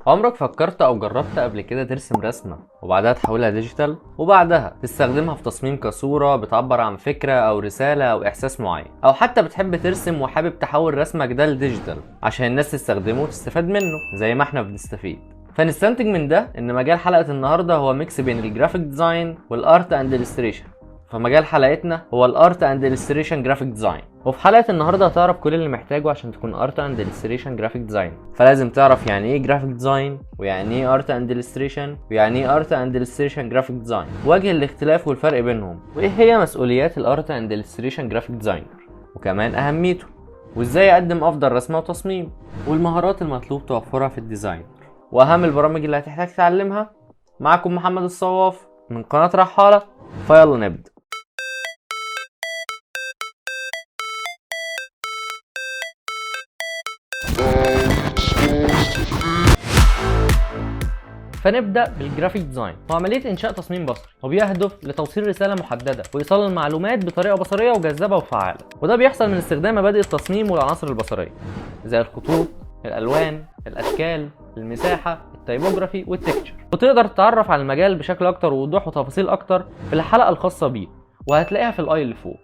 عمرك فكرت او جربت قبل كده ترسم رسمة وبعدها تحولها ديجيتال وبعدها تستخدمها في تصميم كصورة بتعبر عن فكرة او رسالة او احساس معين، او حتى بتحب ترسم وحابب تحول رسمك ده لديجيتال عشان الناس تستخدمه وتستفاد منه زي ما احنا بنستفيد؟ فنستنتج من ده ان مجال حلقة النهاردة هو ميكس بين الجرافيك ديزاين والارت اند إليستريشن. فمجال حلقتنا هو الارت اند إليستريشن جرافيك ديزاين، وفي حلقه النهارده هتعرف كل اللي محتاجه عشان تكون ارت اند إليستريشن جرافيك ديزاين. فلازم تعرف يعني ايه جرافيك ديزاين، ويعني ايه ارت اند إليستريشن، ويعني ايه ارت اند إليستريشن جرافيك ديزاين، وجه الاختلاف والفرق بينهم، وايه هي مسؤوليات الارت اند إليستريشن جرافيك ديزاينر، وكمان اهميته، وازاي اقدم افضل رسمه وتصميم، والمهارات المطلوب توفرها في الديزاين، واهم البرامج اللي هتحتاج تتعلمها. معكم محمد الصواف من قناه رحاله، فيلا نبدا. فنبدأ بالجرافيك ديزاين، هو عملية إنشاء تصميم بصري وبيهدف لتوصيل رسالة محددة وإيصال المعلومات بطريقة بصرية وجذابة وفعالة، وده بيحصل من استخدام مبادئ التصميم والعناصر البصرية زي الخطوط، الألوان، الأشكال، المساحة، التيبوجرافي والتكتشر. وتقدر تتعرف على المجال بشكل أكتر ووضوح وتفاصيل أكتر في الحلقة الخاصة بيه، وهتلاقيها في الآي اللي فوق.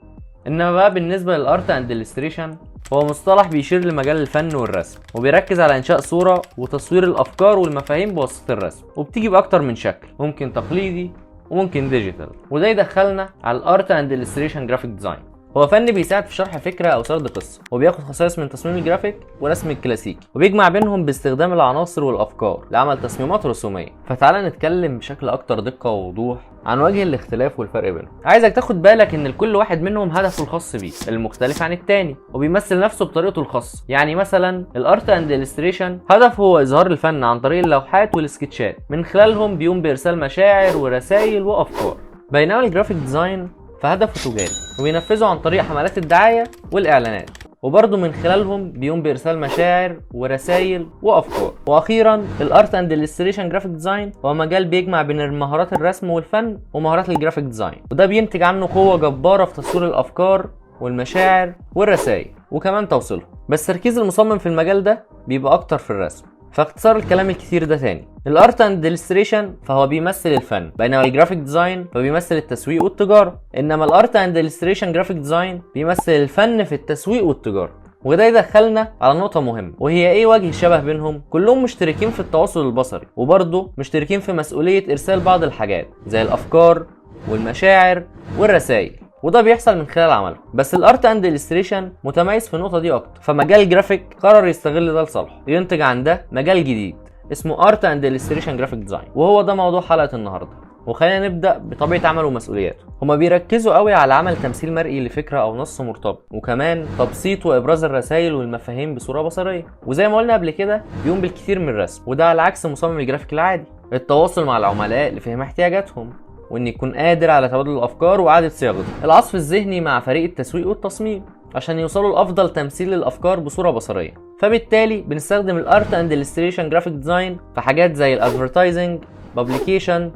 انما بقى بالنسبه للارت اند إليستريشن، هو مصطلح بيشير لمجال الفن والرسم، وبيركز على انشاء صوره وتصوير الافكار والمفاهيم بواسطه الرسم، وبتيجي باكتر من شكل، ممكن تقليدي وممكن ديجيتال. وده يدخلنا على الارت اند إليستريشن جرافيك ديزاين. هو فن بيساعد في شرح فكره او سرد قصه، وبياخد خصائص من تصميم الجرافيك ورسم الكلاسيكي، وبيجمع بينهم باستخدام العناصر والافكار لعمل تصميمات رسوميه. فتعالى نتكلم بشكل اكتر دقه ووضوح عن وجه الاختلاف والفرق بينهم. عايزك تاخد بالك ان لكل واحد منهم هدفه الخاص بيه المختلف عن التاني، وبيمثل نفسه بطريقته الخاصه. يعني مثلا الارت اند إليستريشن هدفه هو اظهار الفن عن طريق اللوحات والسكتشات، من خلالهم بيقوم بارسال مشاعر ورسائل وافكار. بينما الجرافيك ديزاين فهدفه تجاري، وبينفذه عن طريق حملات الدعايه والاعلانات، وبرضه من خلالهم بيقوم بارسال مشاعر ورسائل وافكار. واخيرا الارت اند إليستريشن جرافيك ديزاين هو مجال بيجمع بين مهارات الرسم والفن ومهارات الجرافيك ديزاين، وده بينتج عنه قوه جباره في تصوير الافكار والمشاعر والرسائل وكمان توصيلهم. بس تركيز المصمم في المجال ده بيبقى اكتر في الرسم. فاختصار الكلام الكتير ده تاني، الارت اند إليستريشن فهو بيمثل الفن، بينما الجرافيك ديزاين فبيمثل التسويق والتجاره. انما الارت اند إليستريشن جرافيك ديزاين بيمثل الفن في التسويق والتجاره. وده يدخلنا على نقطه مهمه، وهي ايه وجه الشبه بينهم؟ كلهم مشتركين في التواصل البصري، وبرضه مشتركين في مسؤوليه ارسال بعض الحاجات زي الافكار والمشاعر والرسائل، وده بيحصل من خلال عمله. بس الارت اند إليستريشن متميز في النقطه دي اكتر، فمجال الجرافيك قرر يستغل ده لصالحه، ينتج عن ده مجال جديد اسمه ارت اند إليستريشن جرافيك ديزاين، وهو ده موضوع حلقه النهارده. وخلينا نبدا بطبيعه عمله ومسؤولياته. هما بيركزوا قوي على عمل تمثيل مرئي لفكره او نص مرتبط، وكمان تبسيط وابراز الرسائل والمفاهيم بصوره بصريه. وزي ما قلنا قبل كده بيقوم بالكثير من الرسم، وده على عكس مصمم الجرافيك العادي. التواصل مع العملاء لفهم احتياجاتهم، وان يكون قادر على تبادل الافكار واعاده صياغتها. العصف الذهني مع فريق التسويق والتصميم عشان يوصلوا لافضل تمثيل للافكار بصوره بصريه. فبالتالي بنستخدم الارت اند إليستريشن جرافيك ديزاين في حاجات زي الادفرتايزنج، بابليكيشن،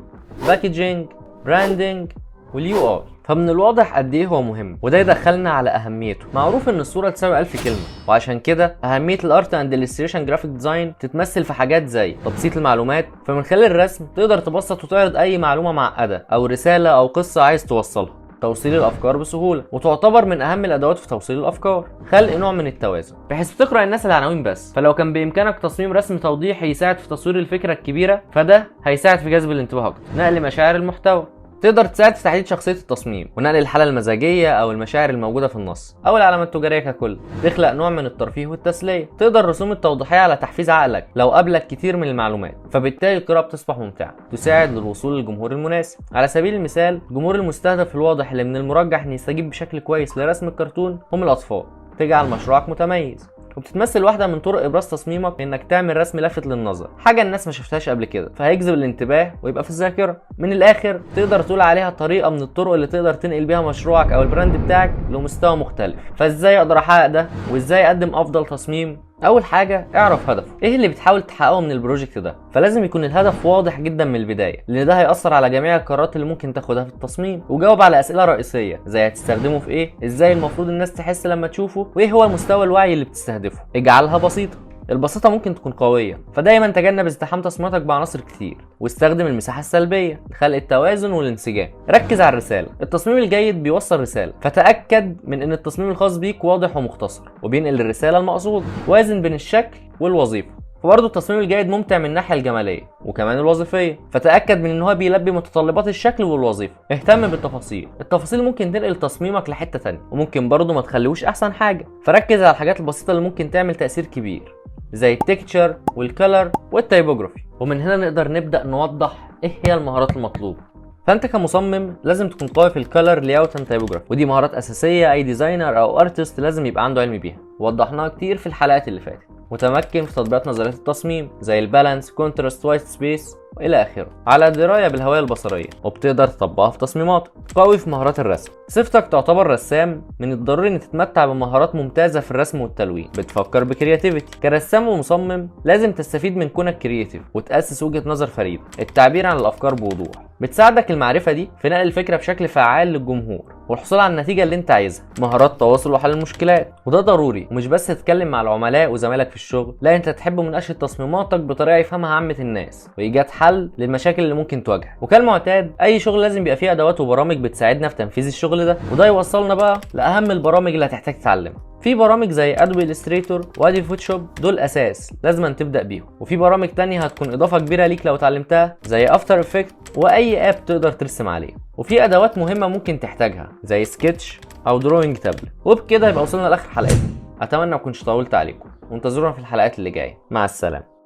باكجينج، براندنج، واليو اي. فمن الواضح قد ايه هو مهم، وده يدخلنا على اهميته. معروف ان الصوره تساوي 1000 كلمه، وعشان كده اهميه الارت اند إليستريشن جرافيك ديزاين تتمثل في حاجات زي تبسيط المعلومات. فمن خلال الرسم تقدر تبسط وتعرض اي معلومه معقده او رساله او قصه عايز توصلها. توصيل الافكار بسهوله، وتعتبر من اهم الادوات في توصيل الافكار. خلق نوع من التوازن بحيث بتقرا الناس العناوين بس، فلو كان بامكانك تصميم رسم توضيحي يساعد في تصوير الفكره الكبيره، فده هيساعد في جذب الانتباه اكتر. نقل مشاعر المحتوى، تقدر تساعد في تحديد شخصيه التصميم ونقل الحاله المزاجيه او المشاعر الموجوده في النص او العلامه التجاريه ككل. تخلق نوع من الترفيه والتسليه. تقدر الرسوم التوضيحيه على تحفيز عقلك لو قابلك كتير من المعلومات، فبالتالي القراءه بتصبح ممتعه. تساعد للوصول للجمهور المناسب. على سبيل المثال الجمهور المستهدف الواضح اللي من المرجح ان يستجيب بشكل كويس لرسم الكرتون هم الاطفال. تجعل مشروعك متميز. وبتتمثل واحده من طرق ابراز تصميمك انك تعمل رسم لافت للنظر، حاجه الناس ما شفتهاش قبل كده، فهيجذب الانتباه ويبقى في الذاكره. من الاخر تقدر تقول عليها طريقه من الطرق اللي تقدر تنقل بيها مشروعك او البراند بتاعك لمستوى مختلف. فازاي اقدر احقق ده، وازاي اقدم افضل تصميم؟ اول حاجه اعرف هدفك، ايه اللي بتحاول تحققه من البروجكت ده. فلازم يكون الهدف واضح جدا من البدايه، لان ده هيأثر على جميع القرارات اللي ممكن تاخدها في التصميم. وجاوب على اسئله رئيسيه زي هتستخدمه في ايه، ازاي المفروض الناس تحس لما تشوفه، وايه هو المستوى الوعي اللي بتستهدفه. اجعلها بسيطه، البساطه ممكن تكون قويه، فدايما تجنب ازدحام تصميماتك بعناصر كتير، واستخدم المساحه السلبيه لخلق التوازن والانسجام. ركز على الرساله، التصميم الجيد بيوصل رساله، فتاكد من ان التصميم الخاص بيك واضح ومختصر وبينقل الرساله المقصوده. وازن بين الشكل والوظيفه، وبرضه التصميم الجيد ممتع من الناحيه الجماليه وكمان الوظيفيه، فتاكد من ان هو بيلبي متطلبات الشكل والوظيفه. اهتم بالتفاصيل، التفاصيل ممكن تنقل تصميمك لحته تانية، وممكن برضه ما تخليهوش احسن حاجه، فركز على الحاجات البسيطه اللي ممكن تعمل تاثير كبير زي التكتشر والكلر والتايبوجرافي. ومن هنا نقدر نبدا نوضح ايه هي المهارات المطلوبه. فانت كمصمم لازم تكون قوي في الكلر لاyout اند تايبوجرافي، ودي مهارات اساسيه اي ديزاينر او ارتست لازم يبقى عنده علم بيها، وضحناها كتير في الحلقات اللي فاتت. متمكن في تطبيقات نظريات التصميم زي البالانس، كونتراست، وايت سبيس والى اخره، على درايه بالهويه البصريه وبتقدر تطبقها في تصميماتك. قوي في مهارات الرسم، صفتك تعتبر رسام، من الضروري ان تتمتع بمهارات ممتازه في الرسم والتلوين، بتفكر بكرياتيفيتي. كرسام ومصمم لازم تستفيد من كونك كرياتيف وتاسس وجهه نظر فريده، التعبير عن الافكار بوضوح. بتساعدك المعرفه دي في نقل الفكره بشكل فعال للجمهور والحصول على النتيجه اللي انت عايزها. مهارات تواصل وحل المشكلات، وده ضروري، ومش بس تتكلم مع العملاء وزمايلك في الشغل، لا انت تحب مناقشه تصميماتك بطريقه يفهمها عامه الناس، وايجاد حل للمشاكل اللي ممكن تواجهك. وكالمعتاد اي شغل لازم يبقى فيه ادوات وبرامج بتساعدنا في تنفيذ الشغل ده، وده يوصلنا بقى لاهم البرامج اللي هتحتاج تتعلمها. في برامج زي ادوبي الستريتور وادي فوتوشوب، دول اساس لازم تبدا بيهم، وفي برامج تانية هتكون اضافه كبيره ليك لو اتعلمتها زي افتر افكت واي اب تقدر ترسم عليه. وفي ادوات مهمه ممكن تحتاجها زي سكتش او دروينج تابلت. وبكده يبقى وصلنا لاخر حلقتنا، اتمنى ما كنتش طولت عليكم، وانتظرونا في الحلقات اللي جايه. مع السلامه.